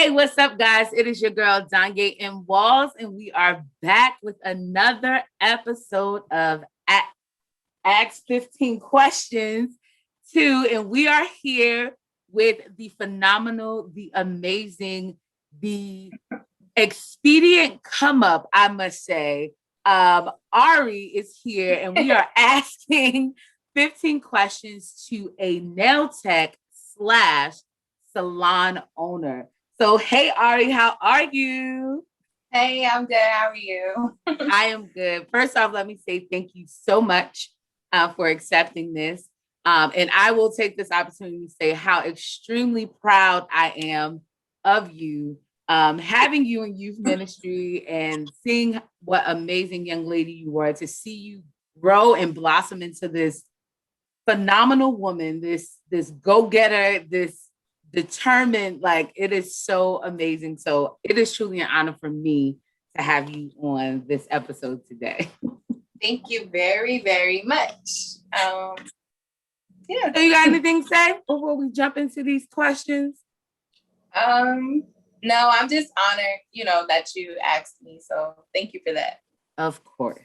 Hey, what's up, guys? It is your girl, Donjia M, and we are back with another episode of Ask 15 Questions 2. And we are here with the phenomenal, the amazing, the expedient come up, I must say. Ari is here, and we are asking 15 questions to a nail tech slash salon owner. So, hey, Ari, how are you? Hey, I'm good. How are you? I am good. First off, let me say thank you so much for accepting this. And I will take this opportunity to say how extremely proud I am of you, having you in youth ministry and seeing what amazing young lady you were, to see you grow and blossom into this phenomenal woman, this go-getter, this determined. Like, it is so amazing. So it is truly an honor for me to have you on this episode today. Thank you very, very much. Yeah. So you got anything to say before we jump into these questions? No, I'm just honored, that you asked me. So thank you for that. Of course.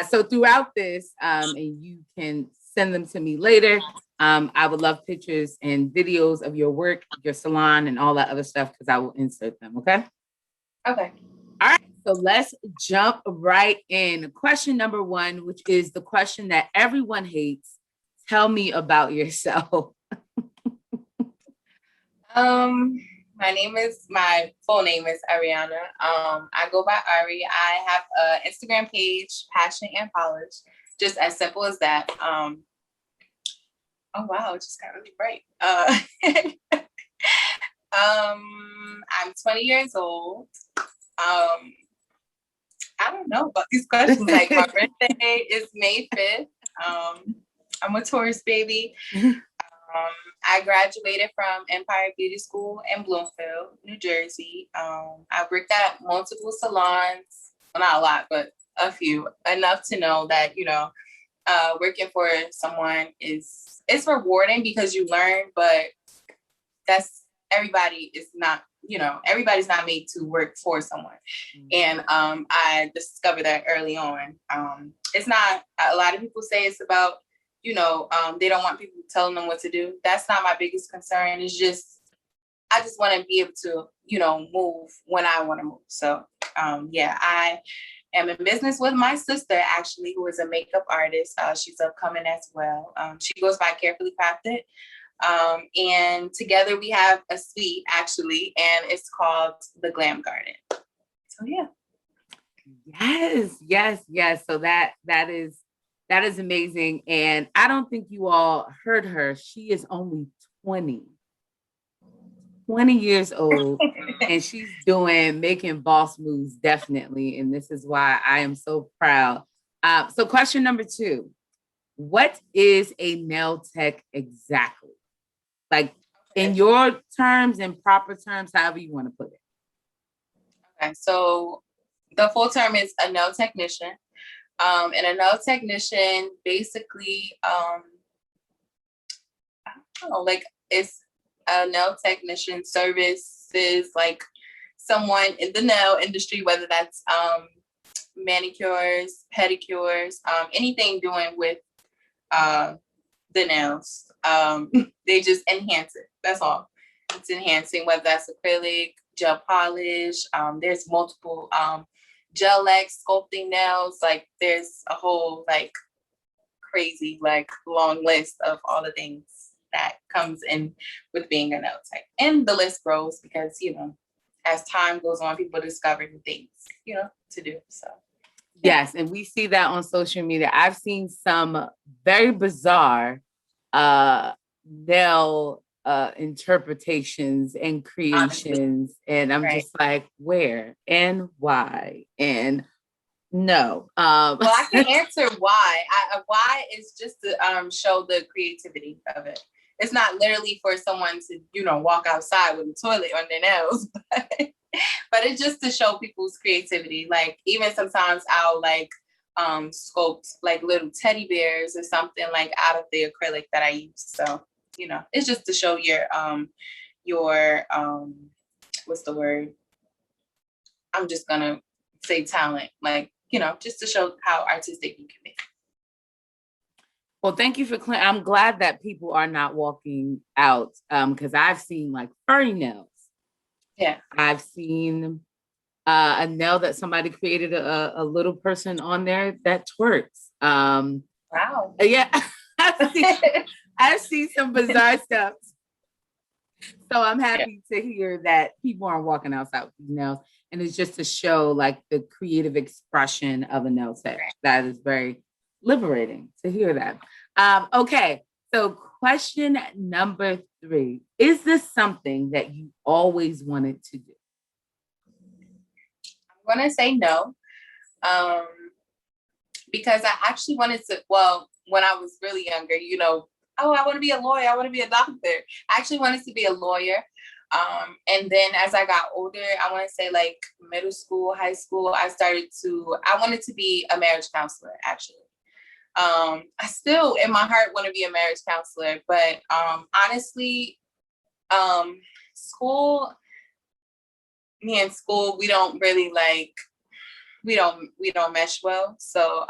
So throughout this, and you can send them to me later. I would love pictures and videos of your work, your salon, and all that other stuff, because I will insert them. Okay. Okay. All right. So let's jump right in. Question number 1, which is the question that everyone hates. Tell me about yourself. My full name is Arianna. I go by Ari. I have an Instagram page, Passion and Polish, just as simple as that. Oh wow, it just got really bright. I'm 20 years old. I don't know about these questions. Like, my birthday is May 5th. I'm a Taurus baby. I graduated from Empire Beauty School in Bloomfield, New Jersey. I worked at multiple salons, well, not a lot, but a few, enough to know that, working for someone it's rewarding because you learn, but everybody's not made to work for someone. And I discovered that early on. It's not, a lot of people say it's about, they don't want people telling them what to do. That's not my biggest concern. It's just, I just want to be able to, move when I want to move. So, I am in business with my sister, actually, who is a makeup artist. She's upcoming as well. She goes by Carefully Crafted. And together we have a suite, actually, and it's called the Glam Garden. So, yeah. Yes. So that is amazing. And I don't think you all heard her. She is only 20 years old, and she's making boss moves, definitely. And this is why I am so proud. So question number 2, what is a nail tech exactly? Like, in your terms and proper terms, however you want to put it. Okay, so the full term is a nail technician. And a nail technician basically, I don't know, like, it's a nail technician services like someone in the nail industry, whether that's manicures, pedicures, anything doing with the nails. They just enhance it. That's all. It's enhancing, whether that's acrylic, gel polish. There's multiple gel X sculpting nails. Like, there's a whole crazy long list of all the things that comes in with being a nail tech, and the list grows because as time goes on, people discover new things to do. So yes, and we see that on social media. I've seen some very bizarre nail interpretations and creations. Honestly. And I'm just like, where and why? And no. Well, I can answer why. Why is just to show the creativity of it. It's not literally for someone to, walk outside with a toilet on their nails, but it's just to show people's creativity. Like, even sometimes I'll sculpt little teddy bears or something out of the acrylic that I use. So, it's just to show your what's the word? I'm just gonna say talent, like, just to show how artistic you can be. Well, thank you for clearing. I'm glad that people are not walking out because I've seen like furry nails. Yeah. I've seen a nail that somebody created a little person on there that twerks. Wow. Yeah. I've seen some bizarre stuff. So I'm happy to hear that people aren't walking outside with these nails. And it's just to show like the creative expression of a nail tech. That is very liberating to hear that. Okay. So question number 3. Is this something that you always wanted to do? I'm going to say no. Because I actually wanted to, well, when I was really younger, oh, I want to be a lawyer. I want to be a doctor. I actually wanted to be a lawyer. And then as I got older, I want to say like middle school, high school, I wanted to be a marriage counselor, actually. I still in my heart want to be a marriage counselor, but honestly, me and school, we don't really like, we don't mesh well. So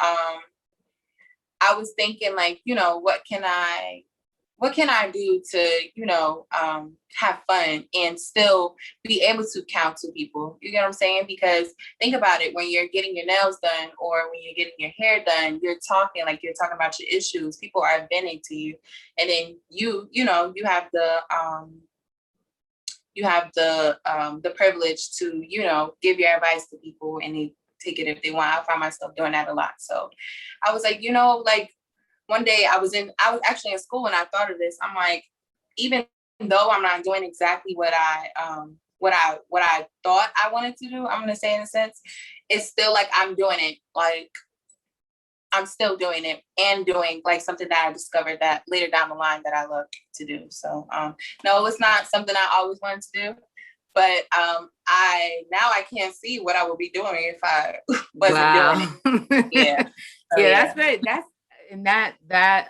I was thinking like, what can I do to, have fun and still be able to counsel people? You get what I'm saying? Because think about it, when you're getting your nails done or when you're getting your hair done, you're talking about your issues. People are venting to you. And then you have the privilege to, give your advice to people and they take it if they want. I find myself doing that a lot. So I was like, like one day I was actually in school and I thought of this. I'm like, even though I'm not doing exactly what I thought I wanted to do, I'm going to say in a sense, it's still like I'm doing it. Like I'm still doing it and doing like something that I discovered that later down the line that I love to do. So no, it's not something I always wanted to do. But I can't see what I would be doing if I wasn't doing it. Yeah. So, yeah, that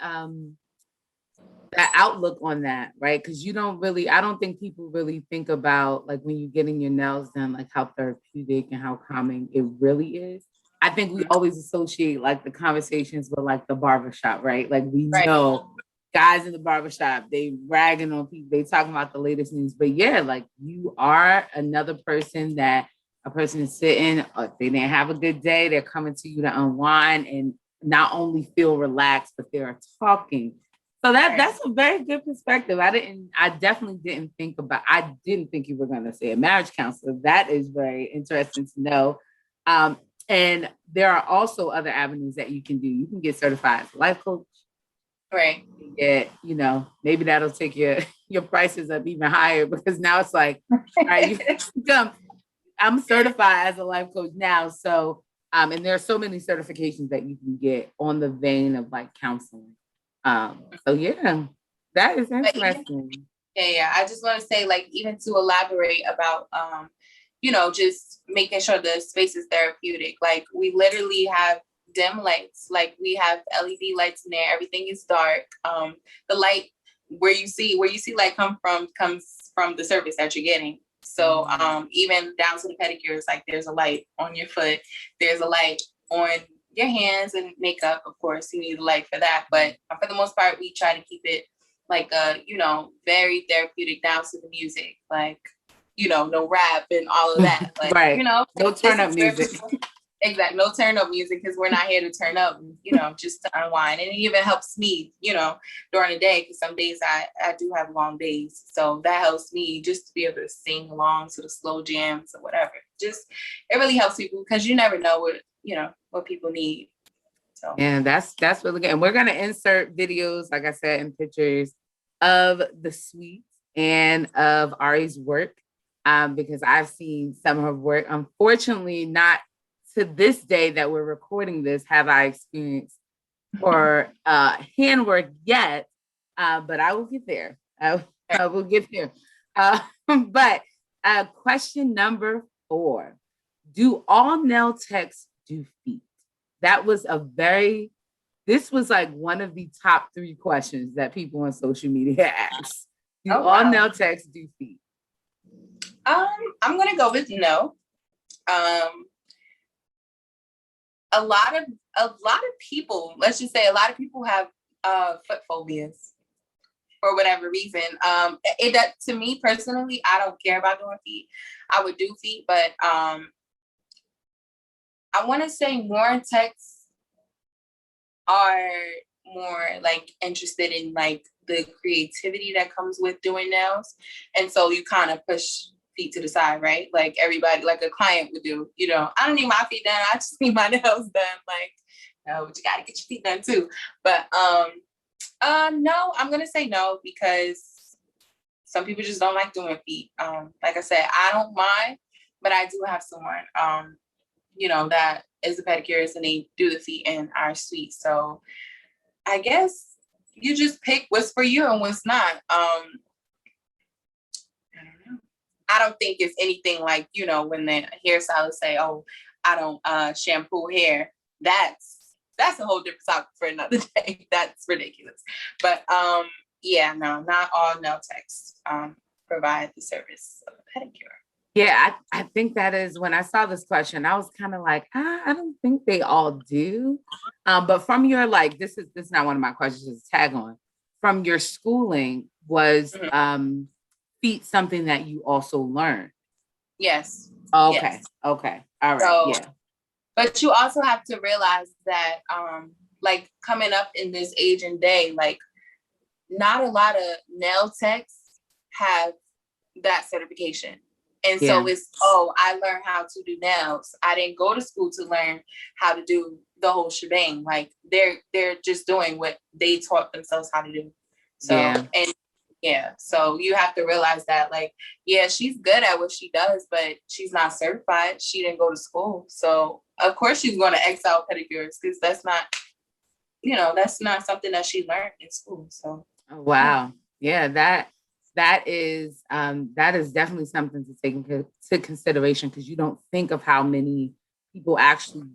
outlook on that, right? Because I don't think people really think about like when you're getting your nails done, like how therapeutic and how calming it really is. I think we always associate like the conversations with like the barbershop, right? Like we know guys in the barbershop, they ragging on people, they talking about the latest news. But yeah, like you are another person that a person is sitting, or they didn't have a good day, they're coming to you to unwind and not only feel relaxed, but they're talking. So that's a very good perspective. I didn't think you were going to say a marriage counselor. That is very interesting to know. And there are also other avenues that you can do. You can get certified as a life coach. Right. Yeah, maybe that'll take your prices up even higher because now it's like, all right, you come. I'm certified as a life coach now. So, and there are so many certifications that you can get on the vein of like counseling. So yeah, that is interesting. Yeah. I just want to say, like, even to elaborate about, just making sure the space is therapeutic. Like, we literally have dim lights. Like, we have LED lights in there. Everything is dark. The light where you see light comes from the service that you're getting. So even down to the pedicures, like there's a light on your foot. There's a light on your hands and makeup. Of course, you need a light for that. But for the most part, we try to keep it like very therapeutic down to the music. Like, no rap and all of that. Like, right. No turn up music. Exactly. No turn up music because we're not here to turn up, just to unwind. And it even helps me, during the day, because some days I do have long days. So that helps me just to be able to sing along to the slow jams or whatever. Just, it really helps people because you never know what people need. So yeah, that's really good. And we're going to insert videos, like I said, and pictures of the suite and of Ari's work because I've seen some of her work. Unfortunately, not to this day that we're recording this, have I experienced for handwork yet, but I will get there. I will get there. But question number 4, do all nail techs do feet? That was this was like one of the top 3 questions that people on social media asked. Do Oh, all wow. nail techs do feet? I'm gonna go with no. A lot of people, let's just say a lot of people have foot phobias for whatever reason. That to me personally, I don't care about doing feet. I would do feet, but I want to say more techs are more like interested in like the creativity that comes with doing nails, and so you kind of push feet to the side, right? Like everybody, like a client would do. I don't need my feet done. I just need my nails done. Like, no, but you got to get your feet done too. But no, I'm gonna say no because some people just don't like doing feet. Like I said, I don't mind, but I do have someone, that is a pedicurist and they do the feet and are sweet. So I guess you just pick what's for you and what's not. I don't know. I don't think it's anything like, when the hairstylists say, oh, I don't shampoo hair. That's a whole different topic for another day. That's ridiculous. But yeah, no, not all nail techs provide the service of a pedicure. Yeah, I think that is when I saw this question, I was kind of like, I don't think they all do. But from your this is not one of my questions, it's a tag on. From your schooling, was feet something that you also learned? Yes. Okay. Yes. Okay. All right. So, yeah. But you also have to realize that coming up in this age and day, like not a lot of nail techs have that certification. And so it's, I learned how to do nails. I didn't go to school to learn how to do the whole shebang. Like they're just doing what they taught themselves how to do. So, so you have to realize that she's good at what she does, but she's not certified. She didn't go to school. So of course she's going to excel pedicures because that's not something that she learned in school. So. Wow. Yeah, that is definitely something to take into consideration because you don't think of how many people actually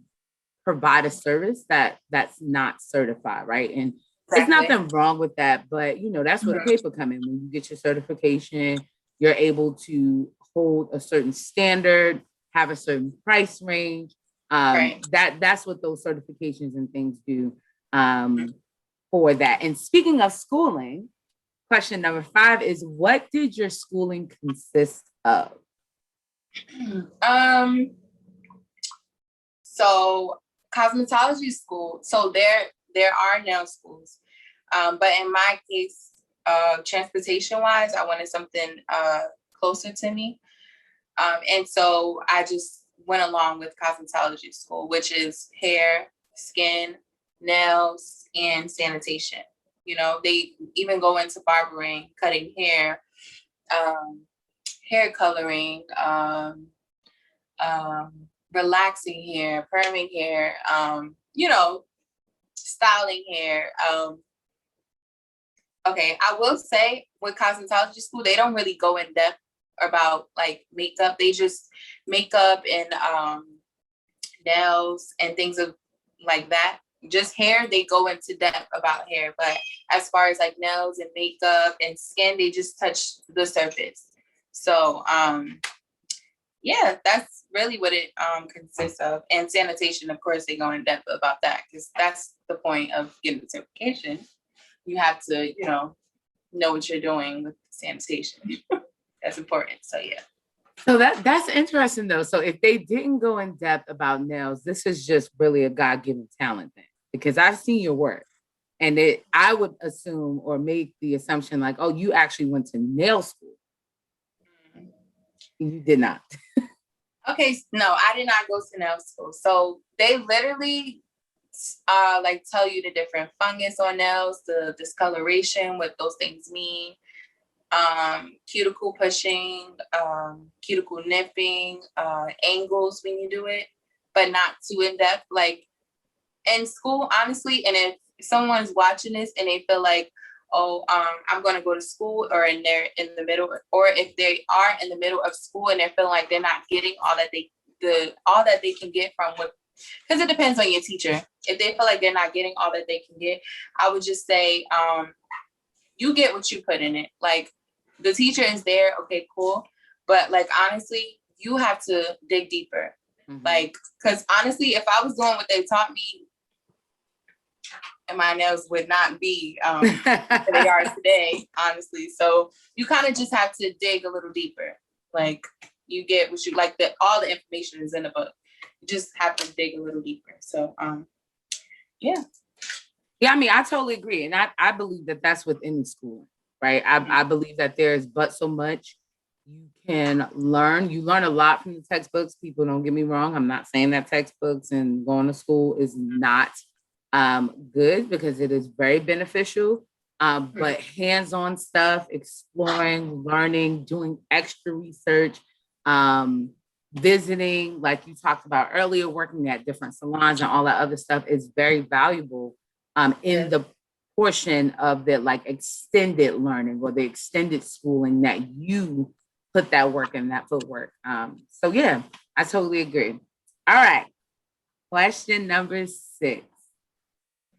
provide a service that's not certified, right? And there's nothing wrong with that, but that's where the paper come in. When you get your certification, you're able to hold a certain standard, have a certain price range. That's what those certifications and things do for that. And speaking of schooling, question number 5 is, what did your schooling consist of? So cosmetology school. So there are nail schools. But in my case, transportation wise, I wanted something closer to me. And so I just went along with cosmetology school, which is hair, skin, nails, and sanitation. They even go into barbering, cutting hair, hair coloring, relaxing hair, perming hair, styling hair. Okay, I will say with cosmetology school, they don't really go in depth about makeup. They just makeup and nails and things of like that. Just hair, they go into depth about hair. But as far as nails and makeup and skin, they just touch the surface. So that's really what it consists of. And sanitation, of course, they go in depth about that because that's the point of getting the certification. You have to, know what you're doing with sanitation. That's important. So yeah. So that's interesting though. So if they didn't go in depth about nails, this is just really a God-given talent thing. Because I've seen your work, and I would assume or make the assumption you actually went to nail school. You did not. Okay, no, I did not go to nail school. So they literally tell you the different fungus on nails, the discoloration, what those things mean, cuticle pushing, cuticle nipping, angles when you do it, but not too in depth. In school, honestly, and if someone's watching this and they feel I'm going to go to school, or they're in the middle, or if they are in the middle of school and they're feeling like they're not getting all that they can get from what, because it depends on your teacher. If they feel like they're not getting all that they can get, I would just say, you get what you put in it. the teacher is there, okay, cool. But like, honestly, you have to dig deeper. Like, because honestly, if I was doing what they taught me, and my nails would not be where they are today, honestly. So you kind of just have to dig a little deeper. Like, you get what you like, all the information is in the book. You just have to dig a little deeper. So yeah. Yeah, I mean, I totally agree. And I believe that that's within the school, right? I believe that there's but so much you can learn. You learn a lot from the textbooks. People, don't get me wrong. I'm not saying that textbooks and going to school is not good, because it is very beneficial. But hands-on stuff, exploring, learning, doing extra research, visiting, like you talked about earlier, working at different salons and all that other stuff is very valuable in the portion of the like extended learning or the extended schooling that you put that work in, that footwork. So yeah, I totally agree. All right. Question number 6.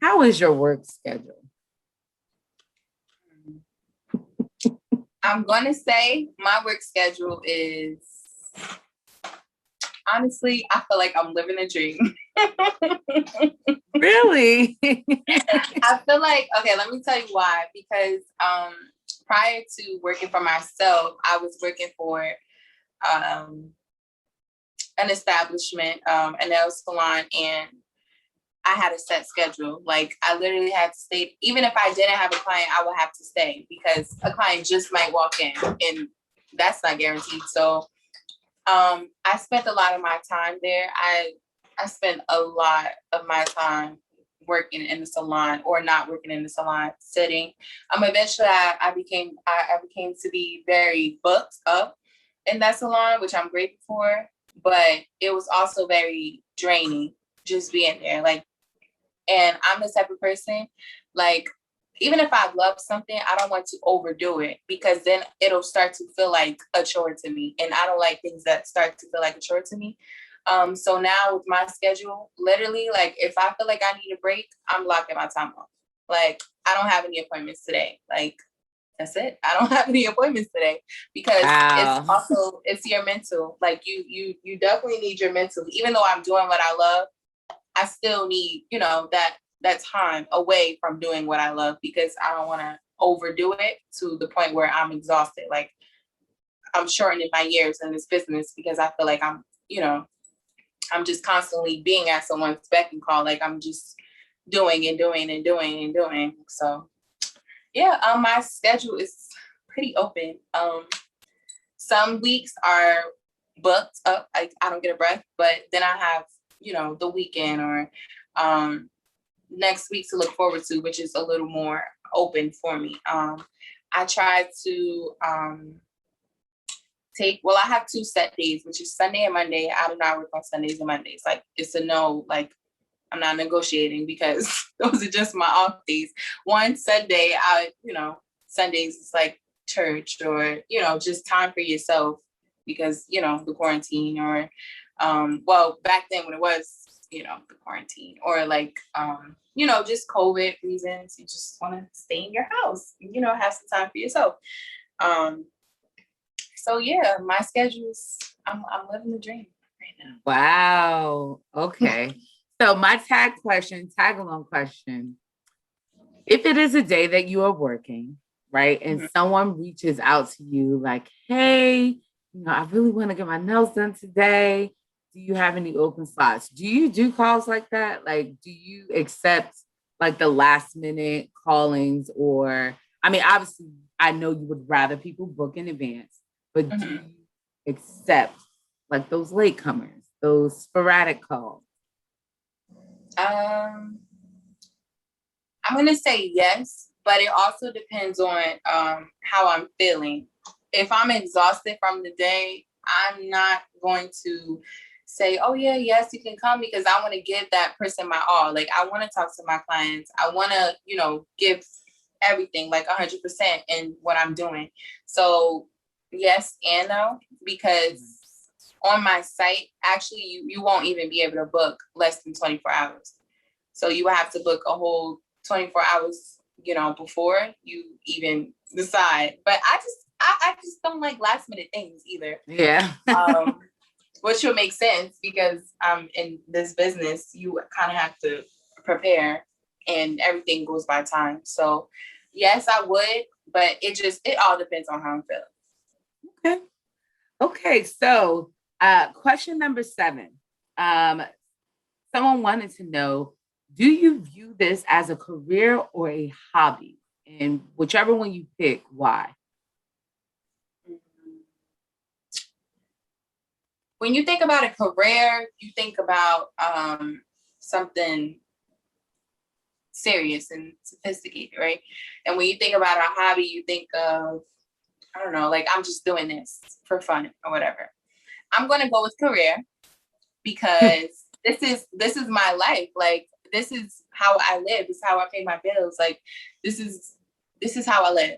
How is your work schedule? I'm going to say my work schedule is, honestly, I feel like I'm living a dream. Really? I feel like, okay, let me tell you why. Because prior to working for myself, I was working for an establishment, a nail salon, and I had a set schedule. Like, I literally had to stay. Even if I didn't have a client, I would have to stay because a client just might walk in, and that's not guaranteed. So I spent a lot of my time there. I spent a lot of my time working in the salon or not working in the salon, sitting. Eventually I became to be very booked up in that salon, which I'm grateful for, but it was also very draining just being there. Like, and I'm the type of person, like, even if I love something, I don't want to overdo it because then it'll start to feel like a chore to me. And I don't like things that start to feel like a chore to me. So now with my schedule, literally, like, if I feel like I need a break, I'm blocking my time off. Like, I don't have any appointments today. Like, that's it. I don't have any appointments today because it's your mental. Like, you definitely need your mental. Even though I'm doing what I love, I still need, that time away from doing what I love because I don't want to overdo it to the point where I'm exhausted. Like, I'm shortening my years in this business because I feel like I'm just constantly being at someone's beck and call. Like, I'm just doing and doing and doing and doing. So yeah, my schedule is pretty open. Some weeks are booked up. I don't get a breath, but then I have, the weekend or next week to look forward to, which is a little more open for me. I try to I have 2 set days, which is Sunday and Monday. I do not work on Sundays and Mondays. Like, it's a no, like, I'm not negotiating because those are just my off days. One Sunday, Sundays is like church or, just time for yourself because, the quarantine or, back then when it was, the quarantine or like, just COVID reasons, you just want to stay in your house, have some time for yourself. So yeah, my schedule's, I'm living the dream right now. Wow. Okay. So my tag along question. If it is a day that you are working, right, and someone reaches out to you like, hey, I really want to get my nails done today. Do you have any open slots? Do you do calls like that? Like, do you accept like the last minute callings or, I mean, obviously I know you would rather people book in advance, but do you accept like those latecomers, those sporadic calls? I'm going to say yes, but it also depends on how I'm feeling. If I'm exhausted from the day, I'm not going to say, oh yeah, yes, you can come because I want to give that person my all. Like, I want to talk to my clients. I want to, give everything like 100% in what I'm doing. So yes and no, because on my site, actually, you won't even be able to book less than 24 hours. So you have to book a whole 24 hours, before you even decide. But I I just don't like last minute things either. Yeah. Which would make sense because in this business, you kind of have to prepare and everything goes by time. So yes, I would, but it all depends on how I'm feeling. Okay. So question number 7. Someone wanted to know, do you view this as a career or a hobby? And whichever one you pick, why? When you think about a career, you think about something serious and sophisticated, right? And when you think about a hobby, you think of, I don't know, like I'm just doing this for fun or whatever. I'm going to go with career because this is my life. Like, this is how I live. This is how I pay my bills. Like, this is how I live.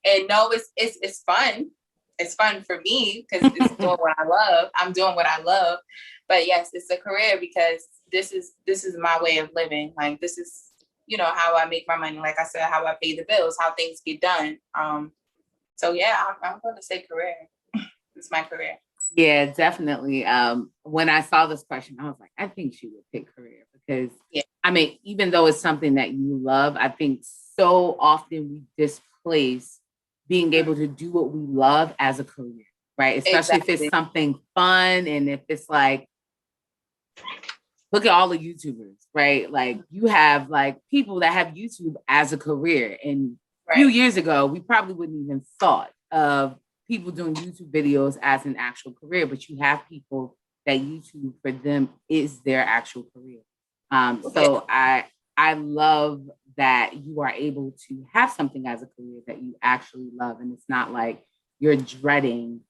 And no, it's fun. It's fun for me because it's doing what I love. I'm doing what I love. But yes, it's a career because this is my way of living. Like, this is, how I make my money. Like I said, how I pay the bills, how things get done. So yeah, I'm going to say career. It's my career. Yeah, definitely. When I saw this question, I was like, I think she would pick career because, I mean, even though it's something that you love, I think so often we displace being able to do what we love as a career, right? Especially if it's something fun and if it's like, look at all the YouTubers, right? Like, you have like people that have YouTube as a career. And a few years ago, we probably wouldn't even thought of people doing YouTube videos as an actual career, but you have people that YouTube for them is their actual career. So I love that you are able to have something as a career that you actually love. And it's not like you're dreading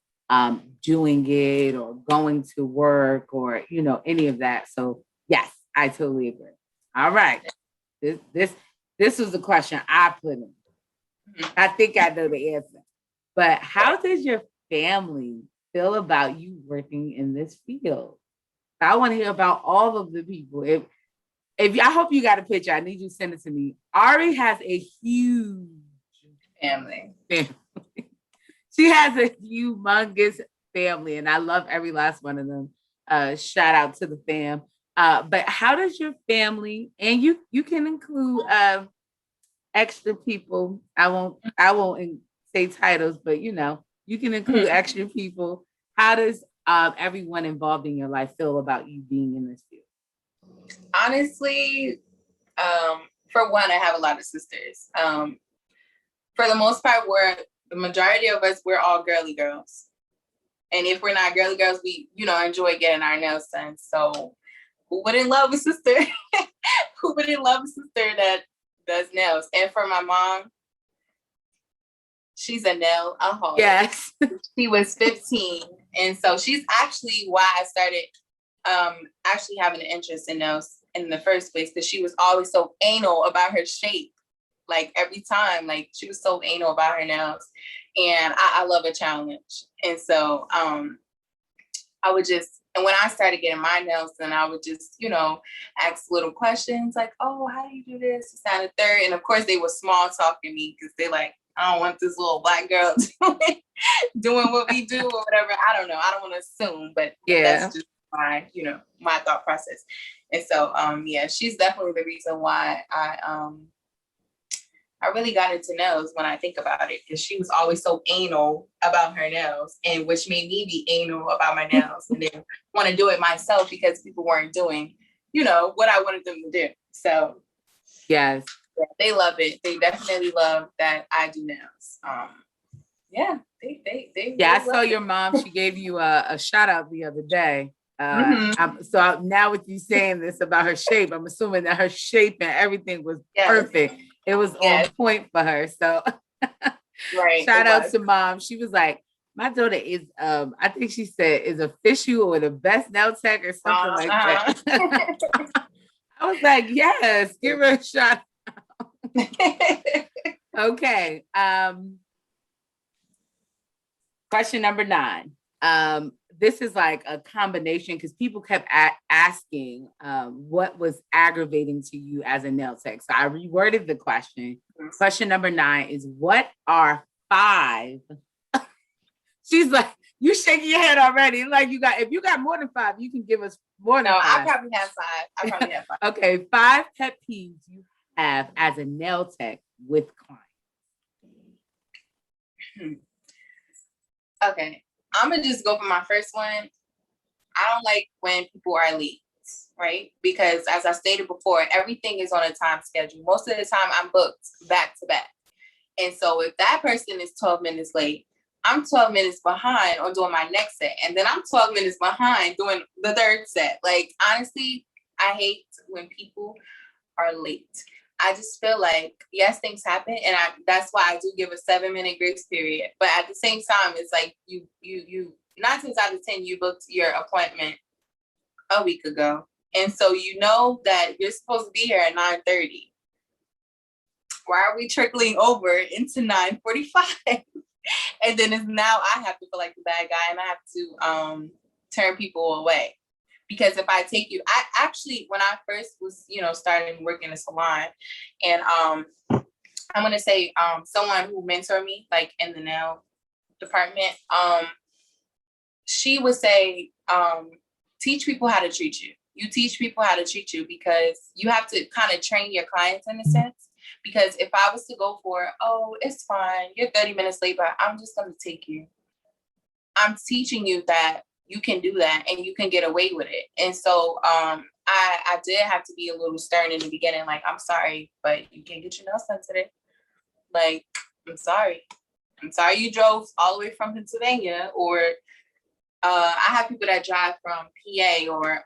doing it or going to work or, any of that. So yes, I totally agree. All right. This was the question I put in. I think I know the answer. But how does your family feel about you working in this field? I want to hear about all of the people. If I hope you got a picture, I need you to send it to me. Ari has a huge family. She has a humongous family, and I love every last one of them. Shout out to the fam. But how does your family, and you can include extra people. I won't say titles, but you can include extra people. How does everyone involved in your life feel about you being in this field? Honestly, for one, I have a lot of sisters. For the most part, the majority of us, we're all girly girls. And if we're not girly girls, we, enjoy getting our nails done. So who wouldn't love a sister? Who wouldn't love a sister that does nails? And for my mom, she's a nail-aholic. Yes. She was 15. And so she's actually why I started actually having an interest in nails in the first place, because she was always so anal about her shape. Like, every time, like, she was so anal about her nails. And I love a challenge. And so I would just, and when I started getting my nails done, I would just, ask little questions like, oh, how do you do this? This, that, and the third. And of course, they were small talking me because they're like, I don't want this little black girl doing what we do or whatever. I don't know. I don't want to assume, but that's just my, my thought process. And so, she's definitely the reason why I really got into nails when I think about it, because she was always so anal about her nails, and which made me be anal about my nails and then want to do it myself because people weren't doing, what I wanted them to do. So yes, they love it. They definitely love that I do nails. They I saw your mom. She gave you a shout out the other day. So now with you saying this about her shape, I'm assuming that her shape and everything was perfect. It was on point for her. So shout out to mom. She was like, my daughter is, I think she said, is official or the best nail tech or something like that. I was like, yes, give her a shot. Okay. Question number 9. This is like a combination because people kept asking what was aggravating to you as a nail tech. So I reworded the question. Question number 9 is, what are 5, she's like, you shaking your head already. Like if you got more than 5, you can give us more than 5. No, I probably have 5. Okay, 5 pet peeves you have as a nail tech with clients. Okay, I'm gonna just go for my first one. I don't like when people are late, right? Because as I stated before, everything is on a time schedule. Most of the time I'm booked back to back. And so if that person is 12 minutes late, I'm 12 minutes behind on doing my next set. And then I'm 12 minutes behind doing the third set. Like, honestly, I hate when people are late. I just feel like, yes, things happen. And that's why I do give a 7-minute grace period. But at the same time, it's like you 9 times out of 10, you booked your appointment a week ago. And so you know that you're supposed to be here at 9:30. Why are we trickling over into 9:45? And then it's now I have to feel like the bad guy and I have to turn people away. Because if I take you, I actually, when I first was, starting working in a salon, and I'm going to say someone who mentored me, like in the nail department, she would say, teach people how to treat you. You teach people how to treat you because you have to kind of train your clients in a sense. Because if I was to go for, oh, it's fine, you're 30 minutes late, but I'm just going to take you. I'm teaching you that you can do that and you can get away with it. And so I did have to be a little stern in the beginning. Like, I'm sorry, but you can't get your nails done today. Like, I'm sorry. I'm sorry you drove all the way from Pennsylvania. Or I have people that drive from PA or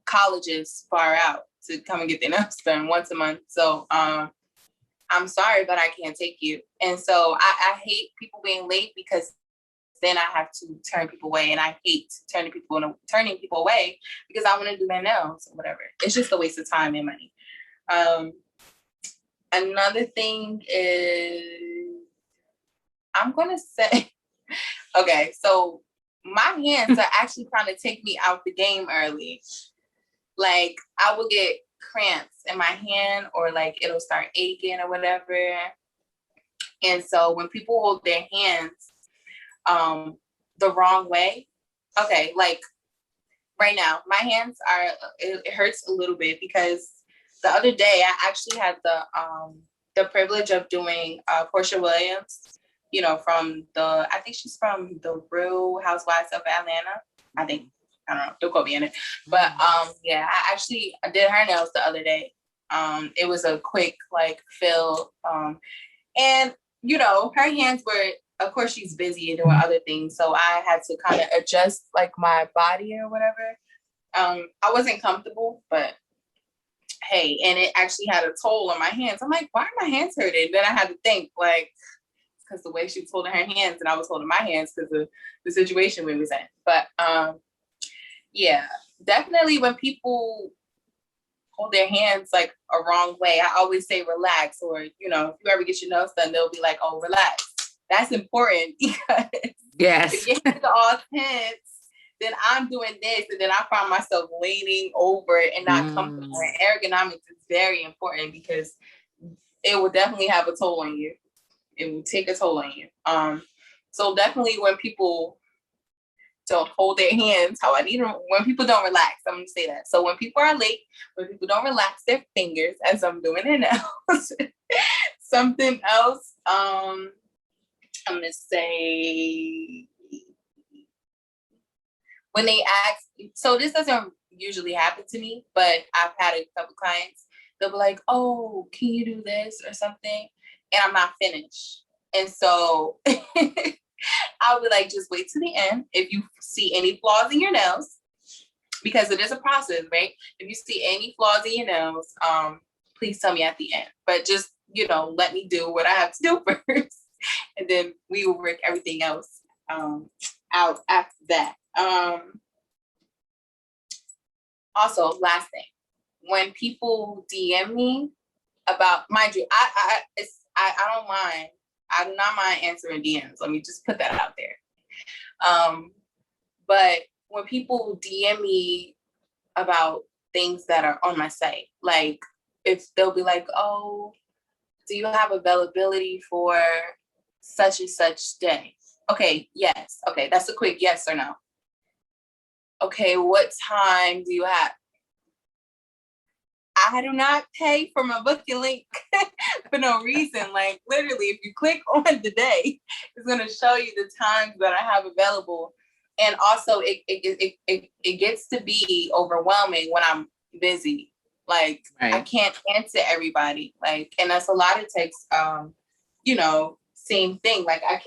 colleges far out to come and get their nails done once a month. So I'm sorry, but I can't take you. And so I hate people being late because then I have to turn people away. And I hate turning people away because I want to do their nails or whatever. It's just a waste of time and money. Another thing is, I'm going to say, okay, so my hands are actually trying to take me out the game early. Like, I will get cramps in my hand or like it'll start aching or whatever. And so when people hold their hands the wrong way, okay, like right now, my hands it hurts a little bit because the other day I actually had the privilege of doing Portia Williams, I think she's from the Real Housewives of Atlanta. I think, I don't know, don't quote me in it. But yeah, I did her nails the other day. It was a quick fill. And her hands were, of course she's busy and doing other things. So I had to kind of adjust my body or whatever. I wasn't comfortable, but hey, and it actually had a toll on my hands. I'm like, why are my hands hurting? Then I had to think because the way she was holding her hands and I was holding my hands because of the situation we was in. But yeah, definitely when people hold their hands a wrong way, I always say relax, or if you ever get your nails done, they'll be like, oh, relax. That's important because yes, if your hands are all tense, then I'm doing this and then I find myself leaning over and not comfortable. And ergonomics is very important because it will definitely have a toll on you. It will take a toll on you. So definitely when people don't hold their hands how I need them, when people don't relax, I'm going to say that. So when people are late, when people don't relax their fingers as I'm doing it now, something else, I'm going to say when they ask, so this doesn't usually happen to me, but I've had a couple clients, they'll be like, oh, can you do this or something? And I'm not finished. And so I would just wait to the end. If you see any flaws in your nails, because it is a process, right? If you see any flaws in your nails, please tell me at the end. But just, let me do what I have to do first. And then we will work everything else out after that. Also, last thing, when people DM me about, mind you, I don't mind. I do not mind answering DMs. Let me just put that out there. But when people DM me about things that are on my site, if they'll be like, oh, do you have availability for such and such day. Okay, yes. Okay, that's a quick yes or no. Okay, what time do you have? I do not pay for my booking link for no reason. Like literally, if you click on the day, it's gonna show you the times that I have available. And also it gets to be overwhelming when I'm busy. Like I can't answer everybody. Like, and that's a lot of text. You know, same thing. Like I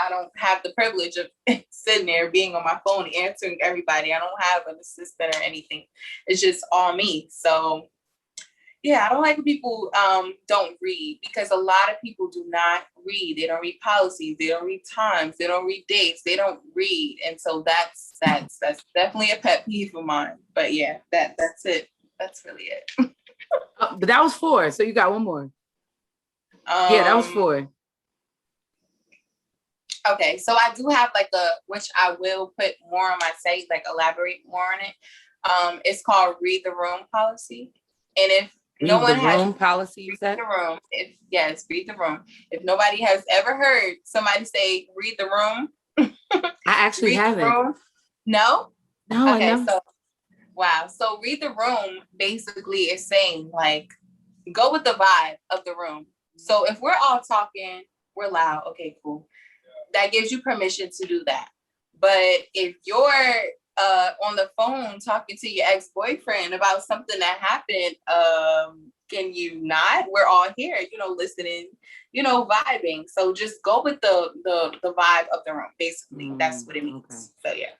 don't have the privilege of sitting there being on my phone answering everybody. I don't have an assistant or anything. It's just all me. So yeah, I don't like when people don't read, because a lot of people do not read. They don't read policies. They don't read times. They don't read dates. They don't read, and so that's definitely a pet peeve of mine. But yeah, that's it. That's really it. But that was 4, so you got one more. Yeah, that was 4. Okay, so I do have like which I will put more on my site, like elaborate more on it. It's called read the room policy, and if no one has room policy, you said? The room. Read the room. If nobody has ever heard somebody say read the room, I actually haven't. No? No, okay, I never. So wow. So read the room basically is saying like go with the vibe of the room. So if we're all talking, we're loud, okay, cool. That gives you permission to do that. But if you're on the phone talking to your ex-boyfriend about something that happened, can you not? We're all here, listening, vibing. So just go with the vibe of the room. Basically, that's what it means. Okay. So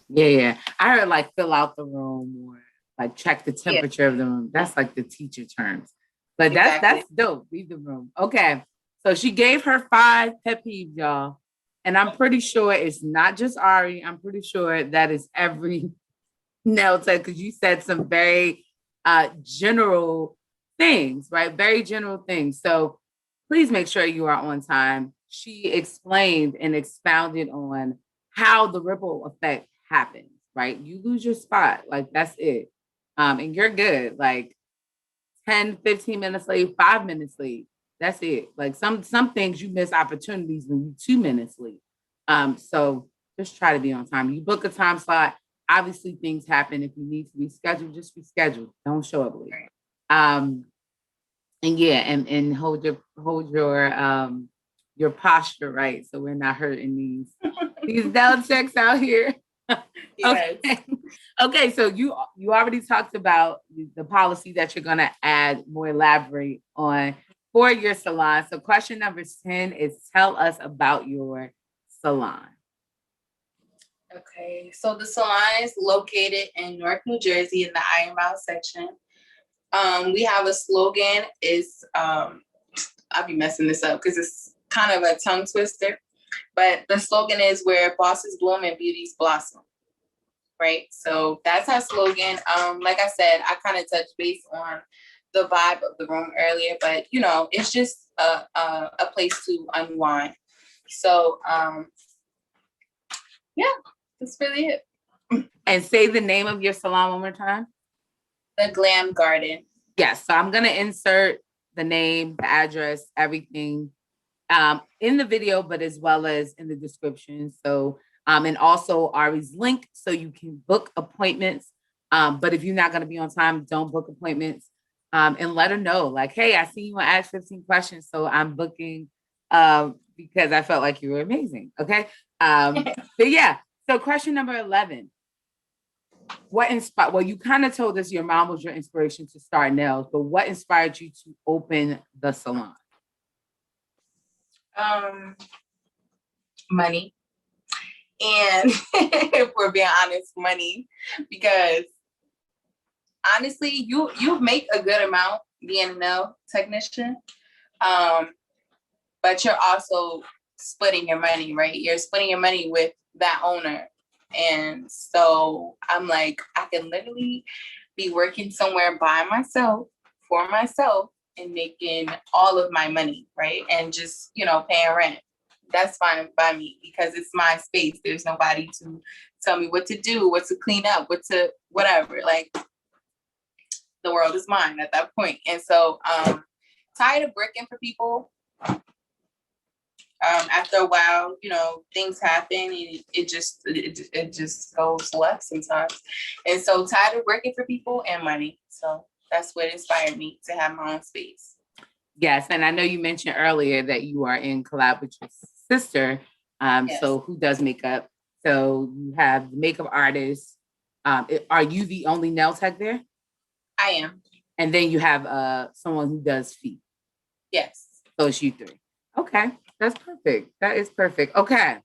yeah. I heard like fill out the room or like check the temperature of the room. That's like the teacher terms. But that's dope. Read the room. Okay. So she gave her 5 pet peeves, y'all. And I'm pretty sure it's not just Ari. I'm pretty sure that is every nail tech, because you said some very general things, right? Very general things. So please make sure you are on time. She explained and expounded on how the ripple effect happens, right? You lose your spot, like that's it. And you're good. Like 10, 15 minutes late, 5 minutes late. That's it. Like some things you miss opportunities when you 2 minutes late. So just try to be on time. You book a time slot. Obviously, things happen. If you need to reschedule, just reschedule. Don't show up late. And yeah, and hold your posture right, so we're not hurting these down checks out here. Yes. Okay. So you already talked about the policy that you're gonna add more elaborate on for your salon. So question number 10 is tell us about your salon. Okay, so the salon is located in Newark, New Jersey, in the Ironbound section. We have a slogan. Is I'll be messing this up because it's kind of a tongue twister, but the slogan is where bosses bloom and beauties blossom. Right, so that's our slogan. Like I said, I kind of touched base on the vibe of the room earlier, but it's just a place to unwind. So yeah, that's really it. And say the name of your salon one more time. The Glam Garden. Yes, so I'm gonna insert the name, the address, everything in the video, but as well as in the description. So and also Ari's link so you can book appointments. But if you're not gonna be on time, don't book appointments. And let her know, like, hey, I see you want to ask 15 questions, so I'm booking because I felt like you were amazing. Okay. But yeah, so question number 11. What inspired? Well, you kind of told us your mom was your inspiration to start nails, but what inspired you to open the salon? Money. And if we're being honest, money, because honestly, you make a good amount being a nail technician, but you're also splitting your money, right? You're splitting your money with that owner. And so I'm like, I can literally be working somewhere by myself, for myself, and making all of my money, right? And just, paying rent. That's fine by me because it's my space. There's nobody to tell me what to do, what to clean up, whatever. Like, the world is mine at that point. And so tired of working for people. After a while, things happen and it just goes left sometimes. And so tired of working for people and money. So that's what inspired me to have my own space. Yes, and I know you mentioned earlier that you are in collab with your sister, Yes. so who does makeup. So you have the makeup artist. Are you the only nail tech there? I am. And then you have someone who does feet. Yes. So it's you three. Okay, that's perfect. That is perfect. Okay.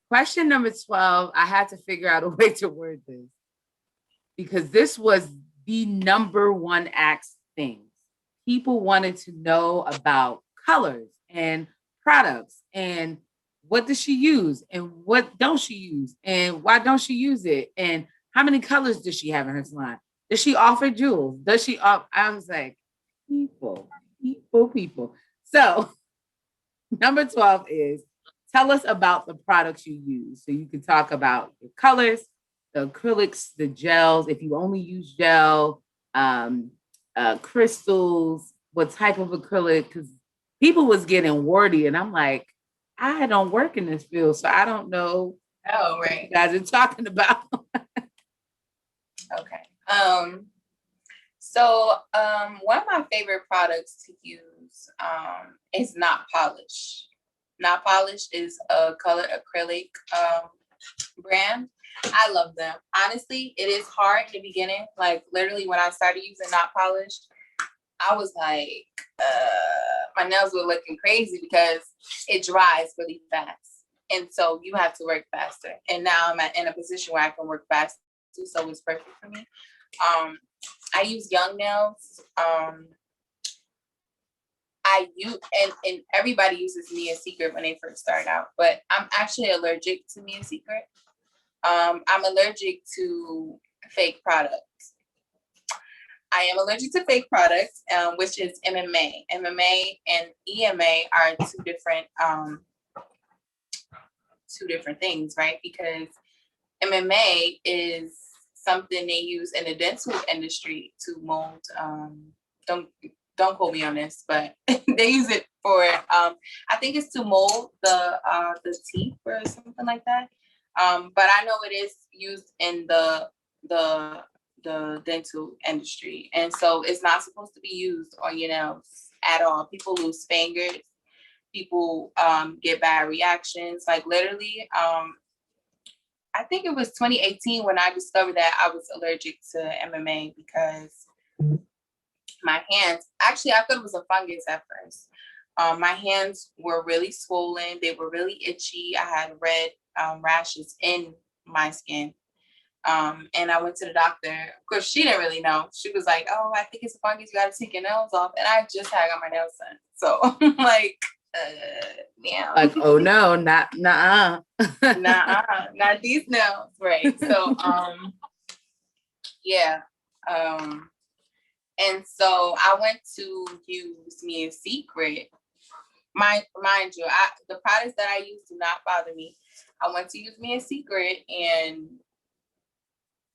Question number 12. I had to figure out a way to word this because this was the number one asked thing. People wanted to know about colors and products and what does she use and what don't she use and why don't she use it and how many colors does she have in her salon? Does she offer jewels? Does she offer? I was like, people. So number 12 is tell us about the products you use. So you can talk about the colors, the acrylics, the gels, if you only use gel, crystals, what type of acrylic, because people was getting wordy and I'm like, I don't work in this field, so I don't know what you guys are talking about. Okay. So one of my favorite products to use is Not Polish. Not Polish is a colored acrylic brand. I love them. Honestly, it is hard in the beginning. Like literally when I started using Not Polish, I was like, my nails were looking crazy because it dries really fast. And so you have to work faster. And now I'm in a position where I can work faster. So it's perfect for me. I use Young Nails. I use and everybody uses Mia Secret when they first start out, but I'm actually allergic to Mia Secret. I'm allergic to fake products. I am allergic to fake products, which is MMA. MMA and EMA are two different things, right? Because MMA is something they use in the dental industry to mold. Don't quote me on this, but they use it for. I think it's to mold the teeth or something like that. But I know it is used in the dental industry, and so it's not supposed to be used on your nails at all. People lose fingers. People get bad reactions. Like literally, I think it was 2018 when I discovered that I was allergic to MMA because my hands, actually, I thought it was a fungus at first. My hands were really swollen. They were really itchy. I had red rashes in my skin. And I went to the doctor. Of course, she didn't really know. She was like, oh, I think it's a fungus. You got to take your nails off. And I just had got my nails done. So I'm like, yeah. Like, oh no, not not these nails. Right. So, yeah. And so I went to use Mia Secret. Mind you, the products that I use do not bother me. I went to use Mia Secret and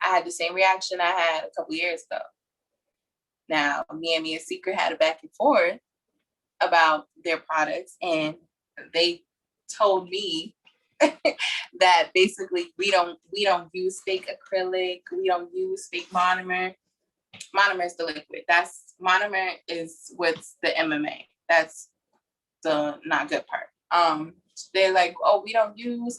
I had the same reaction I had a couple years ago. Now, me and Mia Secret had a back and forth about their products, and they told me that basically we don't use fake acrylic, we don't use fake monomer. Monomer is the liquid. Monomer is what's the MMA. That's the not good part. They're like, oh, we don't use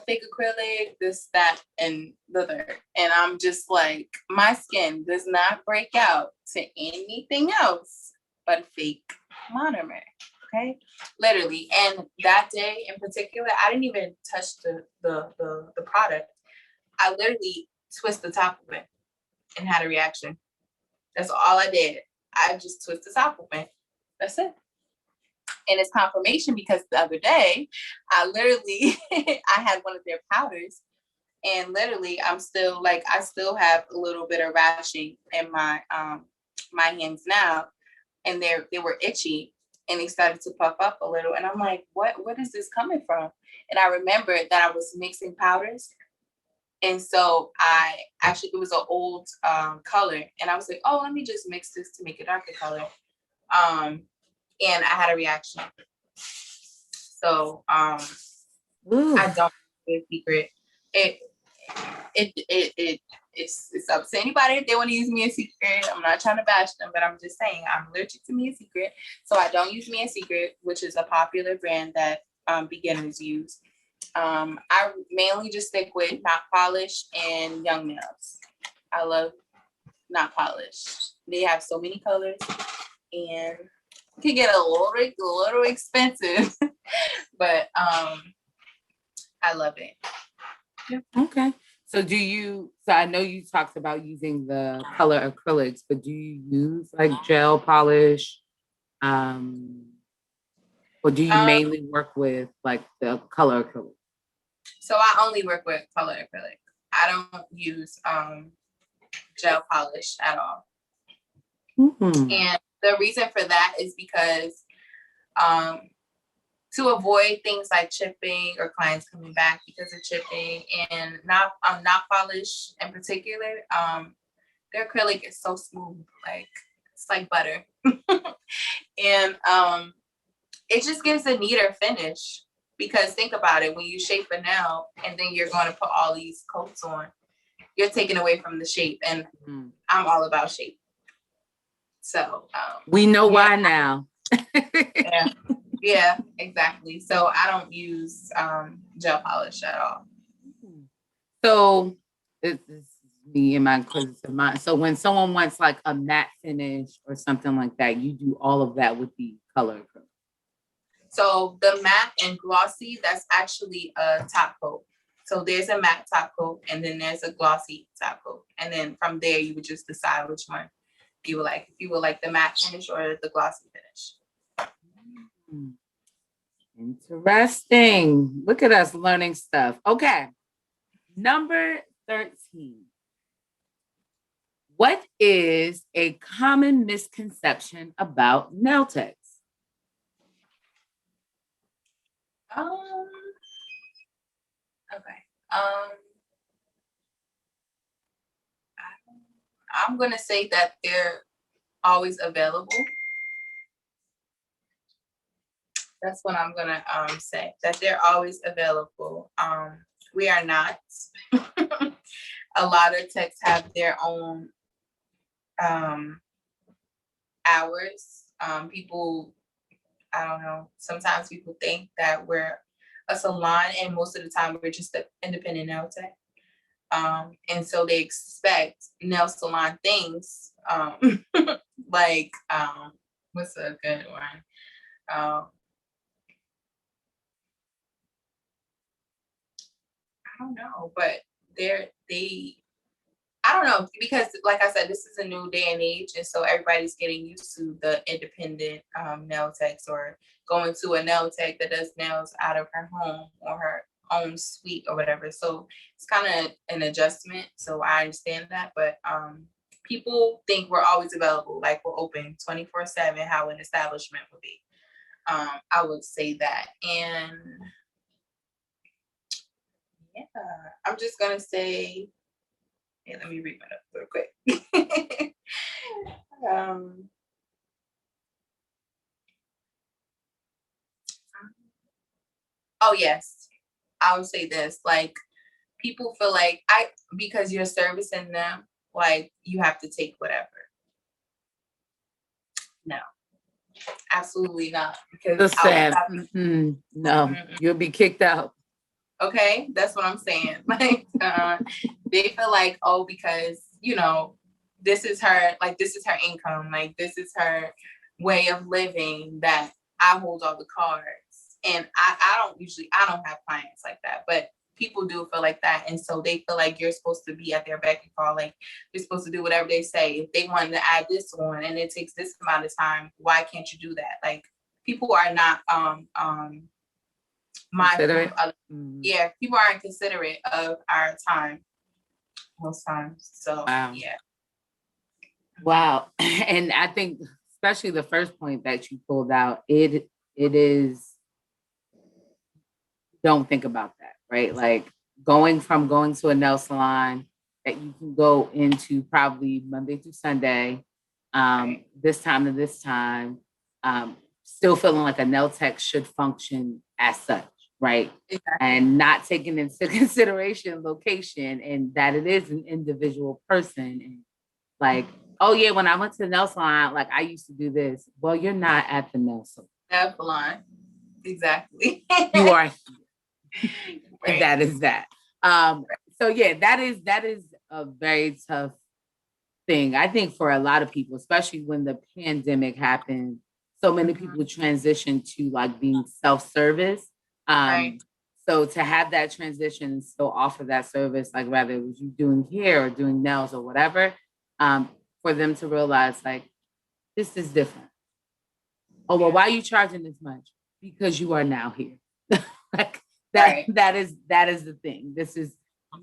fake acrylic, this, that, and the third. And I'm just like, my skin does not break out to anything else but fake monomer. Okay, literally. And that day in particular, I didn't even touch the product. I literally twist the top of it and had a reaction. That's all I did. I just twist the top of it. That's it. And it's confirmation because the other day, I literally, I had one of their powders and literally I still have a little bit of rashing in my hands now. And they were itchy and they started to puff up a little. And I'm like, what is this coming from? And I remembered that I was mixing powders. And so it was an old color. And I was like, oh, let me just mix this to make a darker color. and I had a reaction. So I don't be a secret. It's up to anybody if they want to use me a secret. I'm not trying to bash them, but I'm just saying I'm allergic to me a secret. So I don't use me a secret, which is a popular brand that beginners use. I mainly just stick with not polished and young males. I love not polished. They have so many colors and can get a little expensive, but I love it. Yeah. Okay. So so I know you talked about using the color acrylics, but do you use like gel polish? Or do you mainly work with like the color acrylic? So I only work with color acrylic. I don't use gel polish at all. Mm-hmm. And the reason for that is because to avoid things like chipping or clients coming back because of chipping, and not polish in particular, their acrylic is so smooth, like it's like butter. And it just gives a neater finish, because think about it, when you shape a nail and then you're going to put all these coats on, you're taking away from the shape, and I'm all about shape. So we know why now. Yeah, exactly. So I don't use gel polish at all. So this is me and my cousins of mine. So when someone wants like a matte finish or something like that, you do all of that with the color acrylic. So the matte and glossy, that's actually a top coat. So there's a matte top coat, and then there's a glossy top coat. And then from there, you would just decide which one you would like. If you would like the matte finish or the glossy finish. Interesting. Look at us learning stuff. Okay. Number 13. What is a common misconception about nail techs? Okay. I'm gonna say that they're always available. That's what I'm gonna say. That they're always available. We are not. A lot of techs have their own hours. People, I don't know. Sometimes people think that we're a salon, and most of the time we're just an independent nail tech. And so they expect nail salon things, like what's a good one? I don't know, but I don't know, because like I said, this is a new day and age, and so everybody's getting used to the independent nail techs, or going to a nail tech that does nails out of her home or her own suite or whatever. So it's kind of an adjustment. So I understand that, but people think we're always available, like we're open 24/7, how an establishment would be. I would say that. And yeah, I'm just gonna say, hey, let me read my notes real quick. Oh yes, I would say this. Like, people feel like because you're servicing them, like you have to take whatever. No, absolutely not. Because no, you'll be kicked out. Okay, that's what I'm saying. Like, they feel like, oh, because this is her income, like this is her way of living, that I hold all the cards. And I don't have clients like that, but people do feel like that. And so they feel like you're supposed to be at their beck and call, like you're supposed to do whatever they say. If they wanted to add this on and it takes this amount of time, why can't you do that? Like, people are not mindful of other, people aren't considerate of our time most times. So yeah. Wow. And I think especially the first point that you pulled out, it is, don't think about that, right? Like going to a nail salon that you can go into probably Monday through Sunday, this time to this time, still feeling like a nail tech should function as such, right? Exactly. And not taking into consideration location and that it is an individual person. And like, oh yeah, when I went to the nail salon, like I used to do this. Well, you're not at the nail salon. Exactly. You are here. Right. And that is that. So yeah, that is a very tough thing. I think for a lot of people, especially when the pandemic happened, so many people transitioned to like being self-service. Right. So to have that transition and still offer that service, like whether it was you doing hair or doing nails or whatever, for them to realize like this is different. Oh, well, why are you charging this much? Because you are now here. Like that, right. that is the thing. This is,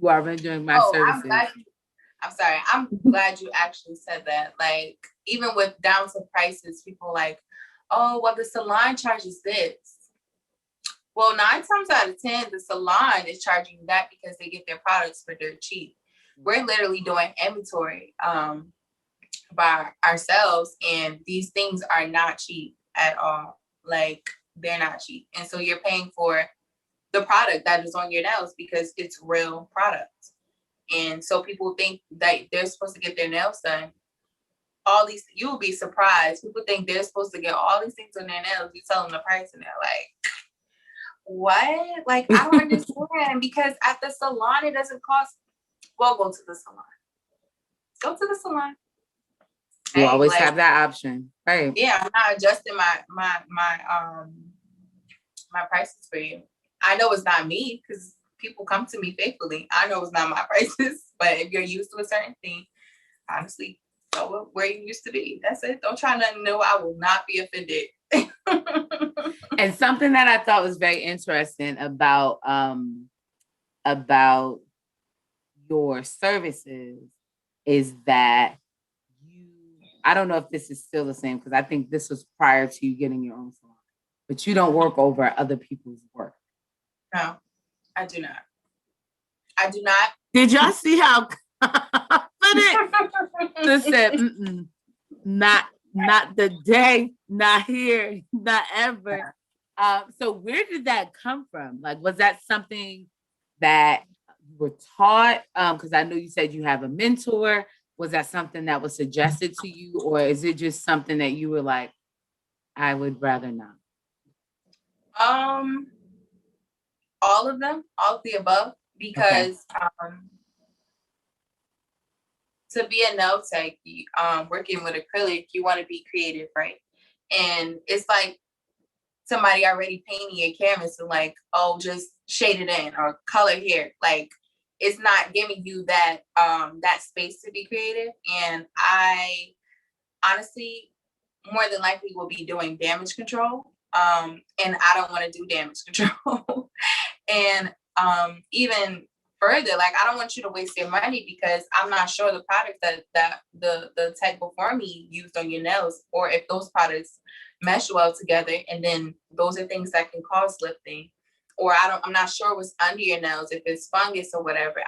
you are rendering my services. I'm glad you actually said that. Like, even with down to prices, people like, oh, well, the salon charges this. Well, 9 times out of 10, the salon is charging that because they get their products for dirt cheap. We're literally doing inventory by ourselves, and these things are not cheap at all. Like, they're not cheap. And so you're paying for the product that is on your nails because it's real product. And so people think that they're supposed to get their nails done. All these, you'll be surprised. People think they're supposed to get all these things on their nails. You tell them the price and they're like, what? Like, I don't understand, because at the salon, it doesn't cost. Well, go to the salon. Go to the salon. You always have that option, right? Yeah, I'm not adjusting my prices for you. I know it's not me because people come to me faithfully. I know it's not my prices, but if you're used to a certain thing, honestly, go where you used to be. That's it. Don't try nothing new. I will not be offended. And something that I thought was very interesting about your services is that I don't know if this is still the same, because I think this was prior to you getting your own salon, but you don't work over other people's work. No, I do not. I do not. Did y'all see how confident this said, not the day, not here, not ever. So where did that come from? Like, was that something that you were taught? Because I know you said you have a mentor. Was that something that was suggested to you, or is it just something that you were like, I would rather not? All of them, all of the above, because to be a nail tech, working with acrylic, you want to be creative, right? And it's like somebody already painting your canvas and like, oh, just shade it in or color here. Like, it's not giving you that that space to be creative. And I honestly, more than likely, will be doing damage control. And I don't want to do damage control. And even further, like, I don't want you to waste your money because I'm not sure the products that the tech before me used on your nails, or if those products mesh well together. And then those are things that can cause lifting. Or I'm not sure what's under your nails, if it's fungus or whatever.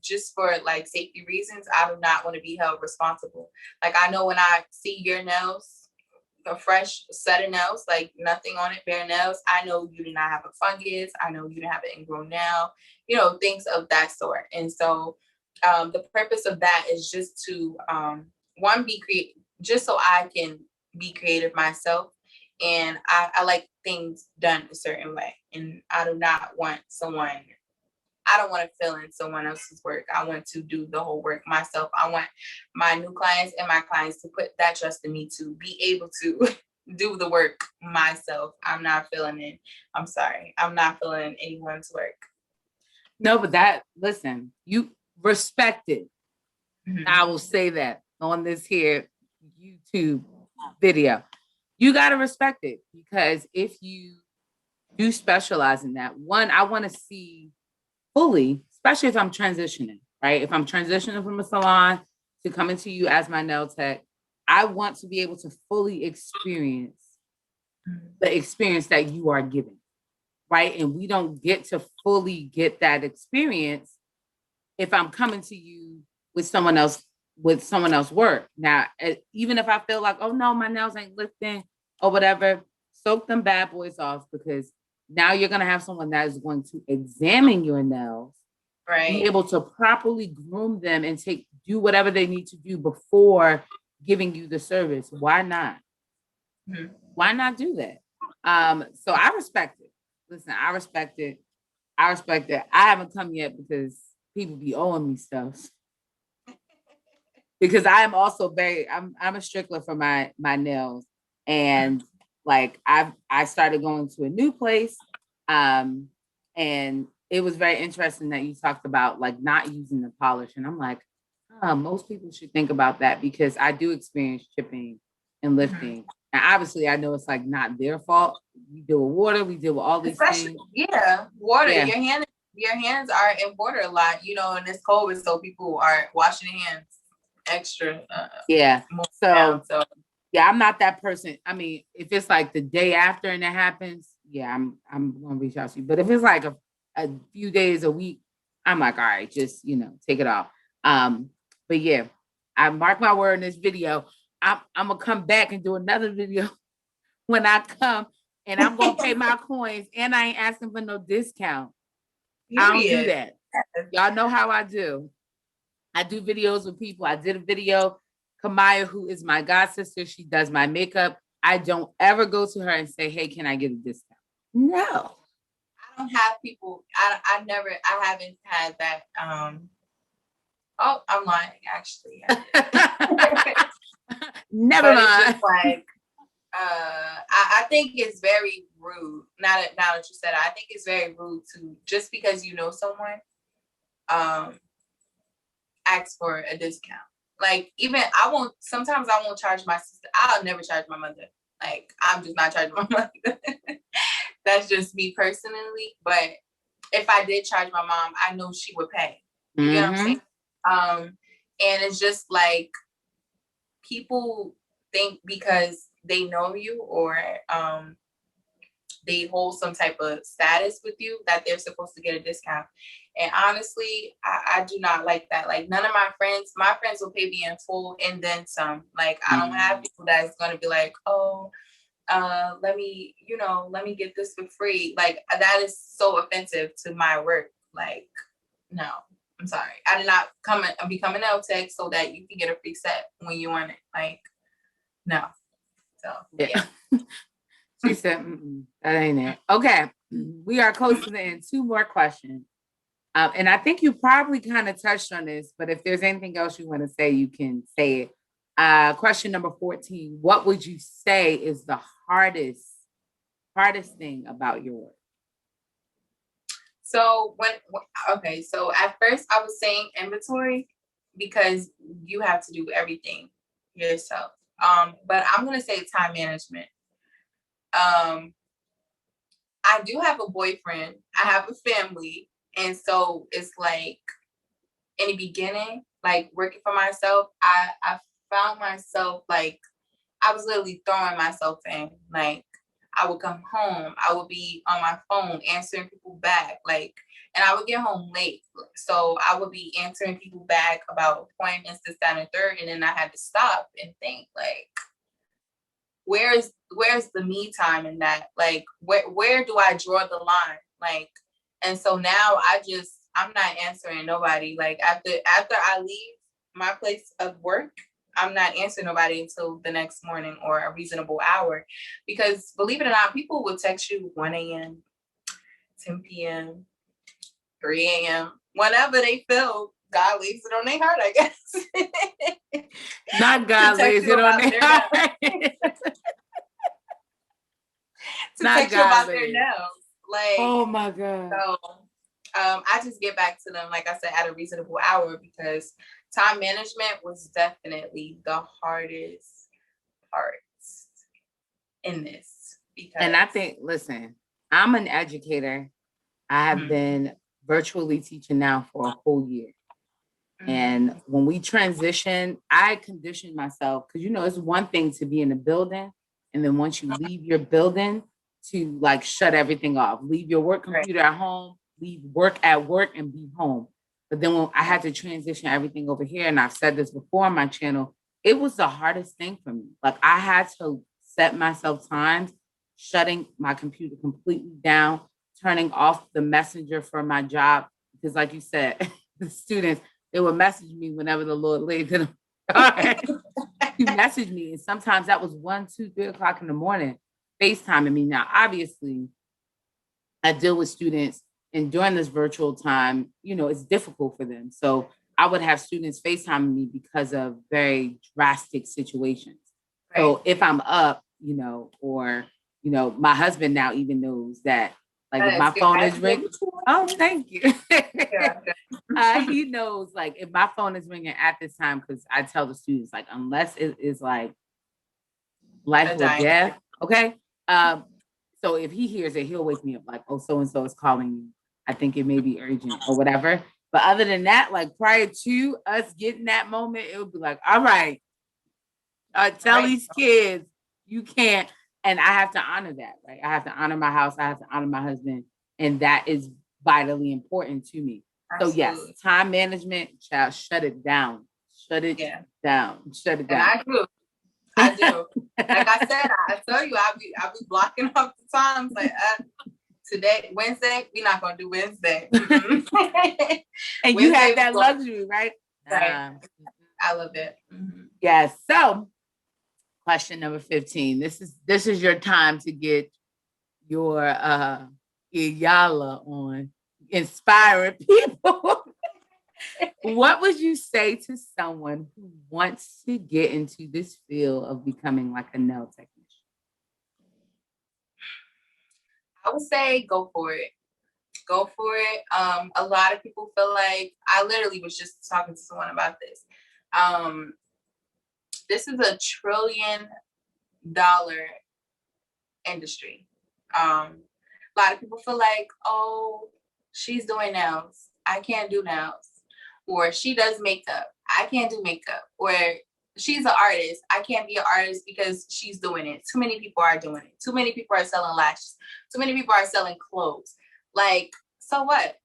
Just for like safety reasons, I do not want to be held responsible. Like, I know when I see your nails, a fresh set of nails, like nothing on it, bare nails, I know you do not have a fungus. I know you don't have an ingrown nail, things of that sort. And so the purpose of that is just to, one, be creative, just so I can be creative myself. And I like things done a certain way. And I do not want I don't want to fill in someone else's work. I want to do the whole work myself. I want my new clients and my clients to put that trust in me to be able to do the work myself. I'm not filling in. I'm sorry. I'm not filling in anyone's work. No, but listen, you respect it. Mm-hmm. I will say that on this here YouTube video. You got to respect it, because if you do specialize in that, one, I want to see fully, especially if I'm transitioning, right? If I'm transitioning from a salon to coming to you as my nail tech, I want to be able to fully experience the experience that you are giving, right? And we don't get to fully get that experience if I'm coming to you with someone else's work. Now, even if I feel like, oh no, my nails ain't lifting or whatever, soak them bad boys off, because now you're going to have someone that is going to examine your nails, be able to properly groom them and do whatever they need to do before giving you the service. Why not? Mm-hmm. Why not do that? So I respect it. Listen, I respect it. I haven't come yet because people be owing me stuff. Because I am also I'm a stickler for my nails. And like I started going to a new place. And it was very interesting that you talked about like not using the polish. And I'm like, most people should think about that, because I do experience chipping and lifting. Mm-hmm. And obviously I know it's like not their fault. We deal with water, we deal with all these things. Yeah, water. Yeah. Your hands are in water a lot, and it's COVID, so people are washing their hands extra. So yeah, I'm not that person. I mean, if it's like the day after and it happens, yeah, I'm gonna reach out to you. But if it's like a few days a week, I'm like, all right, just take it off. But yeah, I mark my word in this video. I'm gonna come back and do another video when I come, and I'm gonna pay my coins, and I ain't asking for no discount. I don't do that. Y'all know how I do. I do videos with people. I did a video. Kamaya, who is my god sister, she does my makeup. I don't ever go to her and say, hey, can I get a discount? No. I don't have people. I haven't had that. Oh, I'm lying, actually. Never mind. Like, I think it's very rude. Now that you said it, I think it's very rude to, just because you know someone, ask for a discount. Like, even sometimes I won't charge my sister. I'll never charge my mother. Like, I'm just not charging my mother. That's just me personally. But if I did charge my mom, I know she would pay. You know what I'm saying? And it's just like, people think because they know you, or they hold some type of status with you, that they're supposed to get a discount. And honestly, I do not like that. Like, none of my friends will pay me in full and then some. Like, I don't have people that's going to be like, oh, let me get this for free. Like, that is so offensive to my work. Like, no, I'm sorry. I did not become an L-Tech so that you can get a free set when you want it. Like, no. So, yeah. She said, that ain't it. Okay. We are close to the end. 2 more questions. And I think you probably kind of touched on this, but if there's anything else you want to say, you can say it. Question number 14. What would you say is the hardest thing about your work? So so at first I was saying inventory, because you have to do everything yourself. But I'm going to say time management. I do have a boyfriend. I have a family. And so it's like, in the beginning, like working for myself, I found myself like, I was literally throwing myself in. Like, I would come home, I would be on my phone answering people back, like, and I would get home late. So I would be answering people back about appointments, this, that, and third. And then I had to stop and think, like, where's the me time in that? Like, where do I draw the line? Like, and so now I'm not answering nobody. Like, after I leave my place of work, I'm not answering nobody until the next morning or a reasonable hour. Because believe it or not, people will text you 1 a.m., 10 p.m., 3 a.m., whenever they feel God lays it on their heart, I guess. Not God lays it on their heart. To text you about their nails. Like, oh my God. So I just get back to them, like I said, at a reasonable hour, because time management was definitely the hardest part in this. And I think, listen, I'm an educator. I have been virtually teaching now for a whole year. And when we transition, I conditioned myself, because, it's one thing to be in a building. And then once you leave your building, to like shut everything off, leave your work computer at home, leave work at work, and be home. But then when I had to transition everything over here, and I've said this before on my channel, it was the hardest thing for me. Like, I had to set myself times shutting my computer completely down, turning off the messenger for my job. Because like you said, the students, they would message me whenever the Lord laid them. You message me. And sometimes that was 1, 2, 3 o'clock in the morning, FaceTiming me. Now, obviously, I deal with students, and during this virtual time, it's difficult for them. So I would have students FaceTime me because of very drastic situations. Right. So if I'm up, or, my husband now even knows that, like, if my phone is ringing, oh, thank you. He knows, like, if my phone is ringing at this time, because I tell the students, like, unless it is like life or death, okay? So if he hears it, he'll wake me up like, oh, so-and-so is calling you. I think it may be urgent or whatever. But other than that, like, prior to us getting that moment, it would be like, all right, tell these kids you can't. And I have to honor that, right? I have to honor my house. I have to honor my husband. And that is vitally important to me. Absolutely. So yes, time management, child, shut it down. Shut it down. Shut it down. And I do. Like I said, I tell you, I'll be blocking off the times. Like today, Wednesday, we're not gonna do Wednesday. And Wednesday, you have that luxury, right? Right. I love it. Mm-hmm. Yes. So, question number 15. This is your time to get your Iyala on, inspiring people. What would you say to someone who wants to get into this field of becoming like a nail technician? I would say go for it. Go for it. A lot of people feel like, I literally was just talking to someone about this. This is $1 trillion industry. A lot of people feel like, oh, she's doing nails, I can't do nails. Or she does makeup, I can't do makeup. Or she's an artist, I can't be an artist because she's doing it. Too many people are doing it. Too many people are selling lashes. Too many people are selling clothes. Like, so what?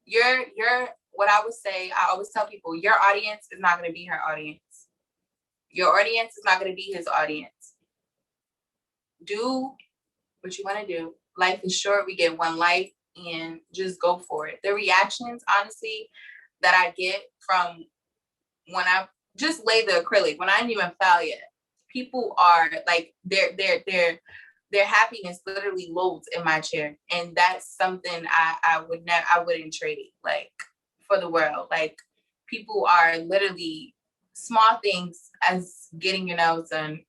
You're what I would say, I always tell people, your audience is not going to be her audience. Your audience is not going to be his audience. Do what you want to do. Life is short. We get one life, and just go for it. The reactions, honestly, that I get from when I just lay the acrylic, when I didn't even file yet, people are like, their happiness literally loads in my chair. And that's something I wouldn't trade it, like, for the world. Like, people are literally, small things as getting your nails done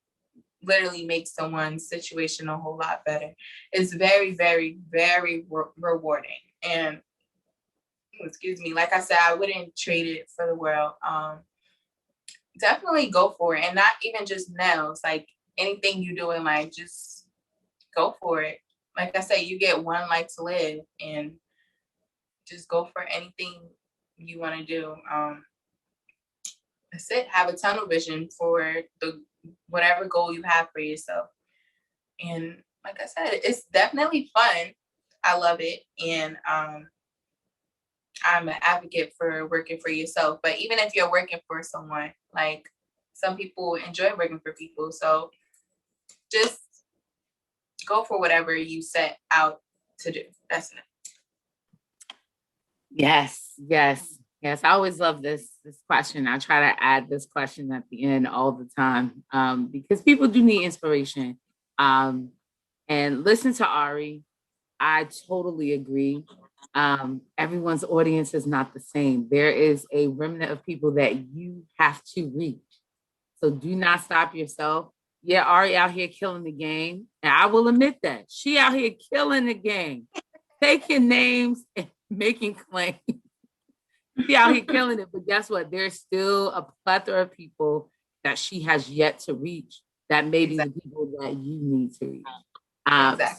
literally makes someone's situation a whole lot better. It's very, very, very rewarding. And excuse me, like I said, I wouldn't trade it for the world. Definitely go for it. And not even just nails, like anything you do in life, just go for it. Like I said, you get one life to live, and just go for anything you want to do. That's it. Have a tunnel vision for whatever goal you have for yourself. And like I said, it's definitely fun. I love it. And I'm an advocate for working for yourself. But even if you're working for someone, like, some people enjoy working for people. So just go for whatever you set out to do. That's it. Yes. I always love this question. I try to add this question at the end all the time, because people do need inspiration. And listen to Ari. I totally agree. Everyone's audience is not the same. There is a remnant of people that you have to reach. So do not stop yourself. Yeah, Ari out here killing the game. And I will admit that. She out here killing the game. Taking names and making claims. She out here killing it. But guess what? There's still a plethora of people that she has yet to reach that may be the people that you need to reach.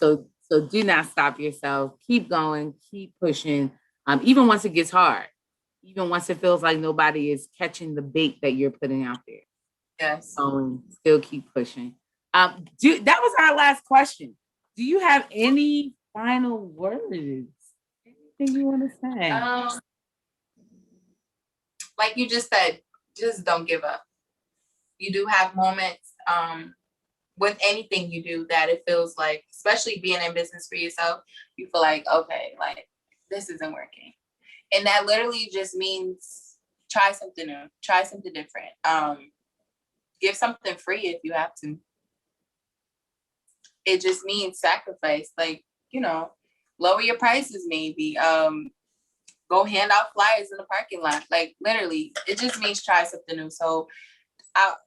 So do not stop yourself. Keep going. Keep pushing. Even once it gets hard. Even once it feels like nobody is catching the bait that you're putting out there. Yes. Still keep pushing. That was our last question. Do you have any final words? Anything you want to say? Like you just said, just don't give up. You do have moments with anything you do, that it feels like, especially being in business for yourself, you feel like, okay, like this isn't working. And that literally just means try something new, try something different. Give something free if you have to. It just means sacrifice, like, lower your prices maybe. Go hand out flyers in the parking lot. Like literally, it just means try something new. So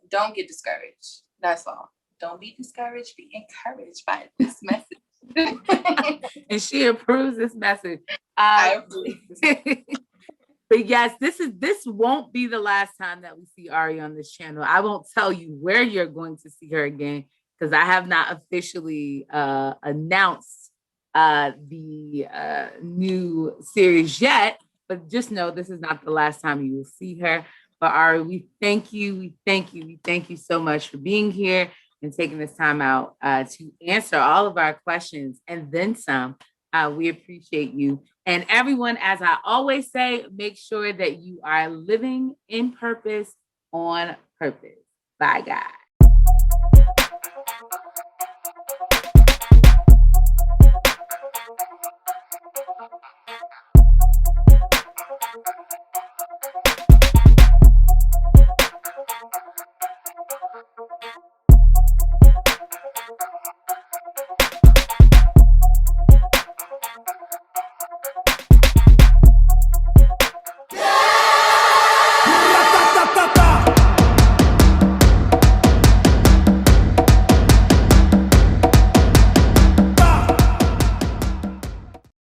don't get discouraged. That's all. Don't be discouraged. Be encouraged by this message. And she approves this message. I approve this message. But yes, this won't be the last time that we see Ari on this channel. I won't tell you where you're going to see her again because I have not officially announced the new series yet. But just know this is not the last time you will see her. But Ari, we thank you. We thank you. We thank you so much for being here and taking this time out to answer all of our questions and then some. We appreciate you. And everyone, as I always say, make sure that you are living in purpose on purpose. Bye, guys.